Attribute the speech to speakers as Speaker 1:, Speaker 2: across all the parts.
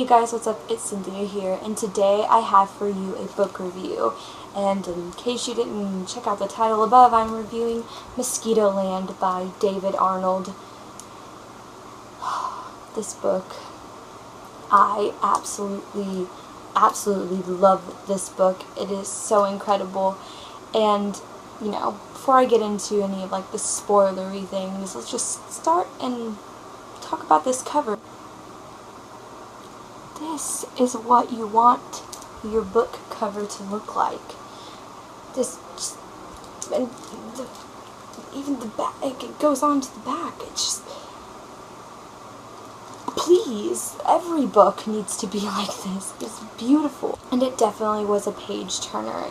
Speaker 1: Hey guys, what's up? It's Cynthia here, and today I have for you a book review. And in case you didn't check out the title above, I'm reviewing Mosquitoland by David Arnold. This book, I absolutely love this book. It is so incredible. And, you know, before I get into any of like the spoilery things, let's just start and talk about this cover. This is what you want your book cover to look like. And even the back, it goes on to the back. It's just, please, every book needs to be like this. It's beautiful. And it definitely was a page turner.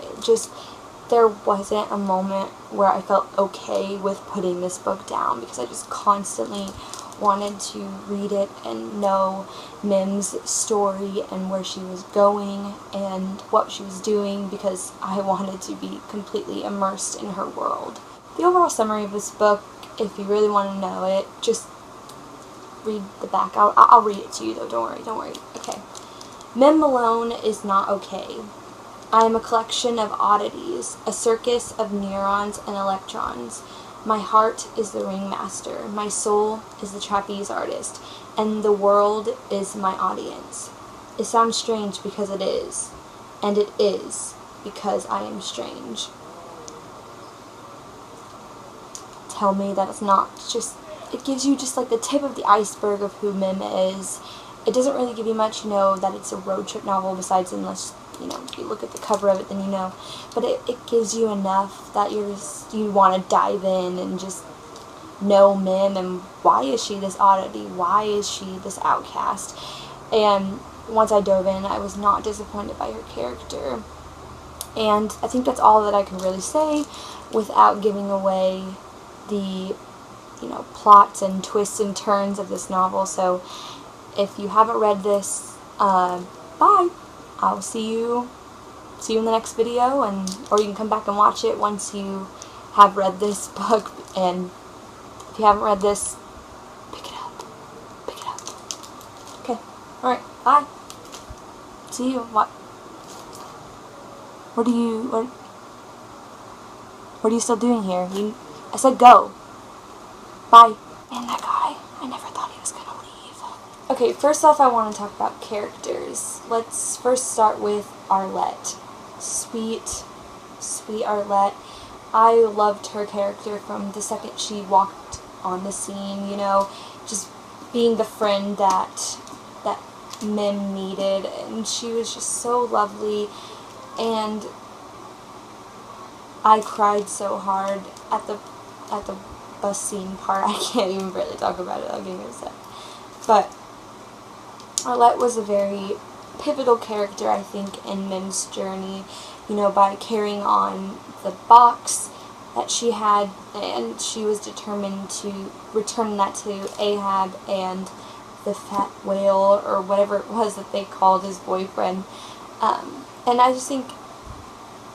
Speaker 1: There wasn't a moment where I felt okay with putting this book down, because I just constantly wanted to read it and know Mim's story and where she was going and what she was doing, because I wanted to be completely immersed in her world. The overall summary of this book, if you really want to know it, just read the back. I'll read it to you though, don't worry. Okay. Mim Malone is not okay. I am a collection of oddities, a circus of neurons and electrons. My heart is the ringmaster, my soul is the trapeze artist, and the world is my audience. It sounds strange because it is, and it is because I am strange. Tell me that it's not just, it gives you just like the tip of the iceberg of who Mim is. It doesn't really give you much, you know, that it's a road trip novel, besides unless, you know, you look at the cover of it, then you know. But it gives you enough that you want to dive in and just know Mim and why is she this oddity? Why is she this outcast? And once I dove in, I was not disappointed by her character. And I think that's all that I can really say without giving away the, you know, plots and twists and turns of this novel. So if you haven't read this, bye. I'll see you in the next video, or you can come back and watch it once you have read this book. And if you haven't read this, pick it up. Okay, alright, bye. See you. What are you still doing here? I said go. Bye. And that guy, I never thought he was gonna leave. Okay, first off, I want to talk about characters. Let's first start with Arlette. Sweet Arlette. I loved her character from the second she walked on the scene, you know, just being the friend that Mim needed, and she was just so lovely. And I cried so hard at the bus scene part. I can't even really talk about it, I'm getting upset. But Arlette was a very pivotal character, I think, in Mim's journey, you know, by carrying on the box that she had, and she was determined to return that to Ahab and the fat whale, or whatever it was that they called his boyfriend. And I just think,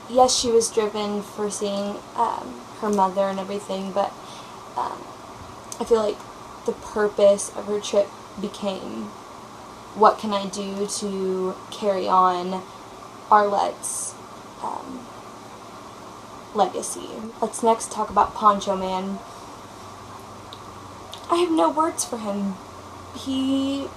Speaker 1: yes, she was driven for seeing her mother and everything, but I feel like the purpose of her trip became, what can I do to carry on Arlette's legacy? Let's next talk about Poncho Man. I have no words for him. He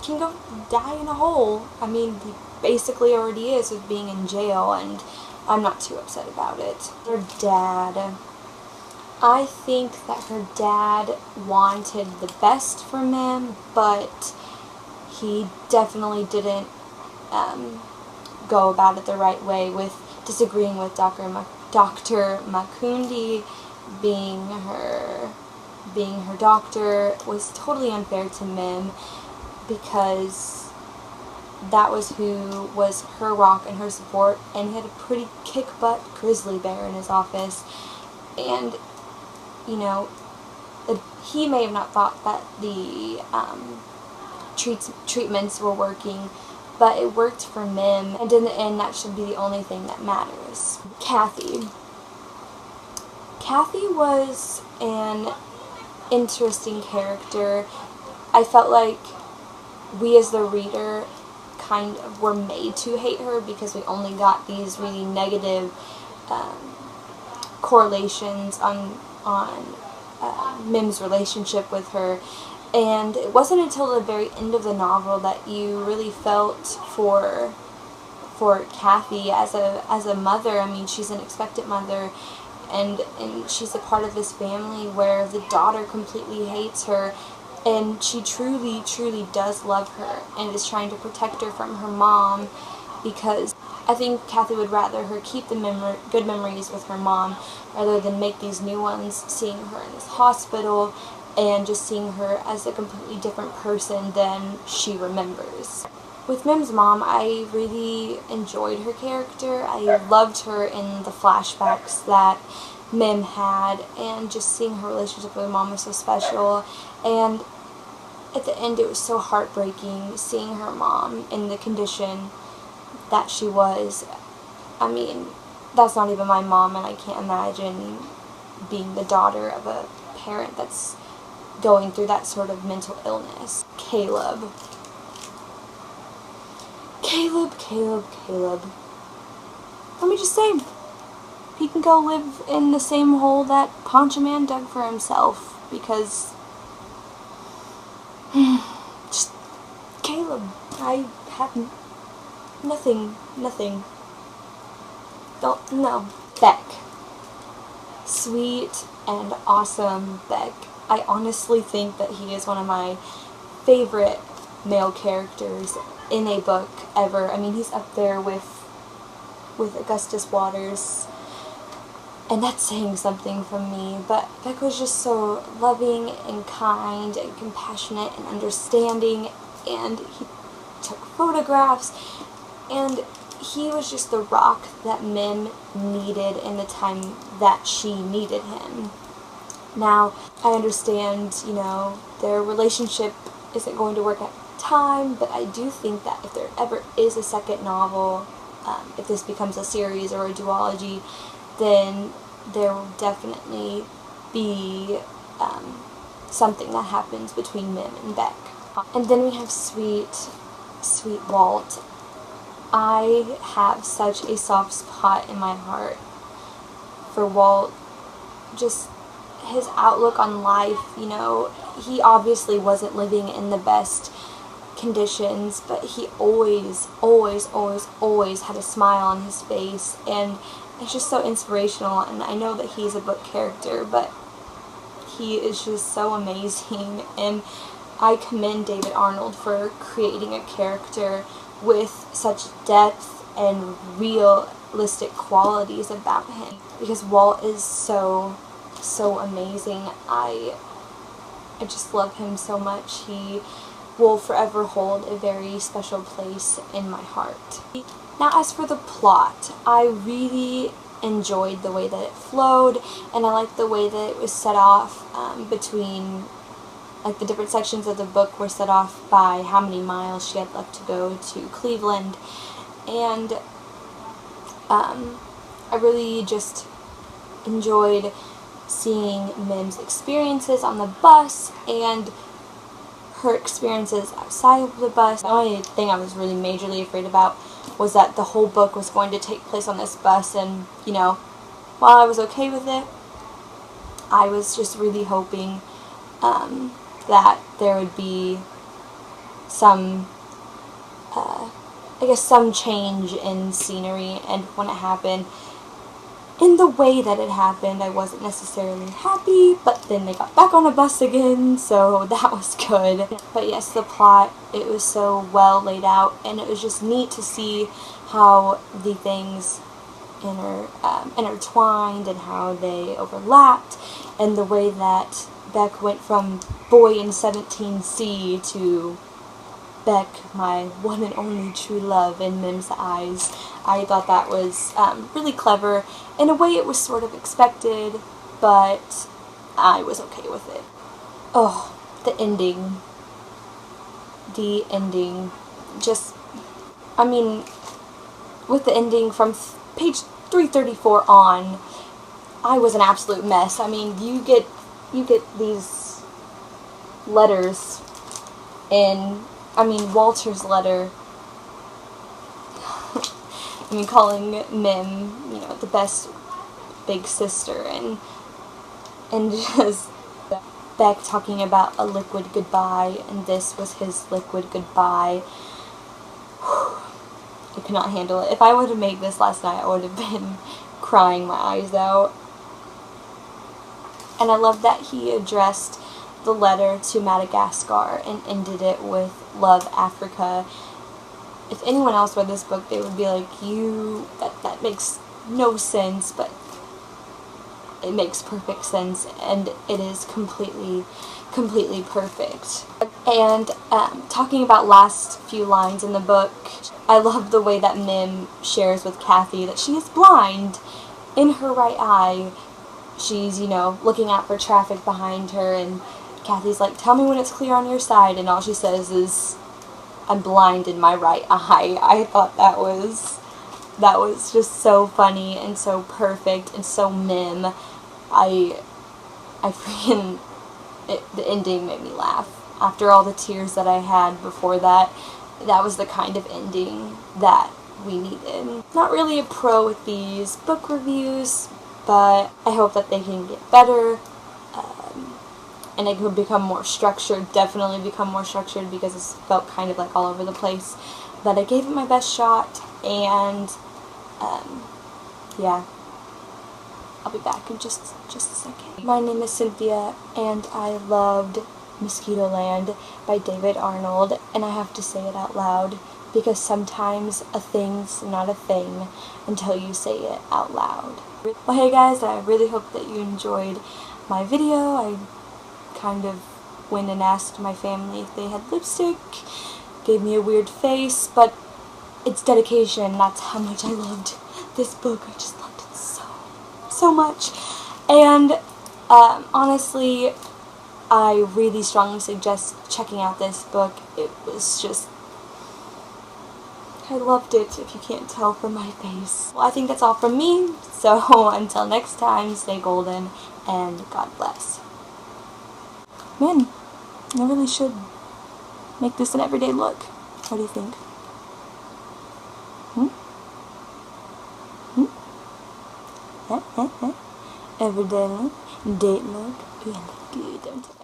Speaker 1: can go die in a hole. I mean, he basically already is with being in jail, and I'm not too upset about it. Her dad. I think that her dad wanted the best for Mim, but he definitely didn't go about it the right way, with disagreeing with Dr. Makundi being her doctor was totally unfair to Mim, because that was who was her rock and her support, and he had a pretty kick-butt grizzly bear in his office. And, you know, he may have not thought that the treatments were working, but it worked for Mim, and in the end that should be the only thing that matters. Kathy was an interesting character. I felt like we as the reader kind of were made to hate her because we only got these really negative correlations on Mim's relationship with her. And it wasn't until the very end of the novel that you really felt for Kathy as a mother. I mean, she's an expectant mother, and she's a part of this family where the daughter completely hates her, and she truly, truly does love her and is trying to protect her from her mom, because I think Kathy would rather her keep the good memories with her mom rather than make these new ones, seeing her in this hospital and just seeing her as a completely different person than she remembers. With Mim's mom, I really enjoyed her character. I loved her in the flashbacks that Mim had, and just seeing her relationship with her mom was so special. And at the end, it was so heartbreaking seeing her mom in the condition that she was. I mean, that's not even my mom, and I can't imagine being the daughter of a parent that's going through that sort of mental illness. Caleb. Let me just say, he can go live in the same hole that Poncho Man dug for himself, because just Caleb, I have nothing. Don't, no. Beck. Sweet and awesome Beck. I honestly think that he is one of my favorite male characters in a book ever. I mean, he's up there with Augustus Waters, and that's saying something from me, but Beck was just so loving and kind and compassionate and understanding, and he took photographs, and he was just the rock that Mim needed in the time that she needed him. Now, I understand, you know, their relationship isn't going to work at the time, but I do think that if there ever is a second novel, if this becomes a series or a duology, then there will definitely be something that happens between Mim and Beck. And then we have sweet Walt. I have such a soft spot in my heart for Walt. Just his outlook on life, you know, he obviously wasn't living in the best conditions, but he always had a smile on his face, and it's just so inspirational. And I know that he's a book character, but he is just so amazing, and I commend David Arnold for creating a character with such depth and realistic qualities about him, because Walt is so amazing. I just love him so much. He will forever hold a very special place in my heart. Now, as for the plot, I really enjoyed the way that it flowed, and I liked the way that it was set off between, like, the different sections of the book were set off by how many miles she had left to go to Cleveland, and I really just enjoyed seeing Mim's experiences on the bus and her experiences outside of the bus. The only thing I was really majorly afraid about was that the whole book was going to take place on this bus, and, you know, while I was okay with it, I was just really hoping that there would be some, I guess, some change in scenery, and when it happened, in the way that it happened, I wasn't necessarily happy, but then they got back on a bus again, so that was good. But yes, the plot, it was so well laid out, and it was just neat to see how the things intertwined and how they overlapped, and the way that Beck went from boy in 17C to Beck, my one and only true love in Mim's eyes. I thought that was really clever. In a way, it was sort of expected, but I was okay with it. Oh, the ending. The ending. Just, I mean, with the ending from page 334 on, I was an absolute mess. I mean, you get these letters in Walter's letter, calling Mim, the best big sister, and just Beck talking about a liquid goodbye, and this was his liquid goodbye. I could not handle it. If I would have made this last night, I would have been crying my eyes out. And I love that he addressed the letter to Madagascar and ended it with "Love, Africa." If anyone else read this book, they would be like, that makes no sense, but it makes perfect sense, and it is completely perfect. And talking about last few lines in the book, I love the way that Mim shares with Kathy that she is blind in her right eye. She's, looking out for traffic behind her, and Kathy's like, "Tell me when it's clear on your side," and all she says is, "I'm blind in my right eye." I thought that was just so funny and so perfect and so Mim. I freaking, the ending made me laugh. After all the tears that I had before that, that was the kind of ending that we needed. Not really a pro with these book reviews, but I hope that they can get better, and it could become more structured, definitely become more structured, because it felt kind of like all over the place. But I gave it my best shot, and yeah. I'll be back in just a second. My name is Cynthia, and I loved Mosquitoland by David Arnold, and I have to say it out loud, because sometimes a thing's not a thing until you say it out loud. Well, hey guys, I really hope that you enjoyed my video. I kind of went and asked my family if they had lipstick, gave me a weird face, but it's dedication. That's how much I loved this book. I just loved it so much. And honestly, I really strongly suggest checking out this book. It was just, I loved it, if you can't tell from my face. Well, I think that's all from me, so until next time, stay golden, and God bless. Man, I really should make this an everyday look. What do you think? Everyday look, date look, you look good, don't you?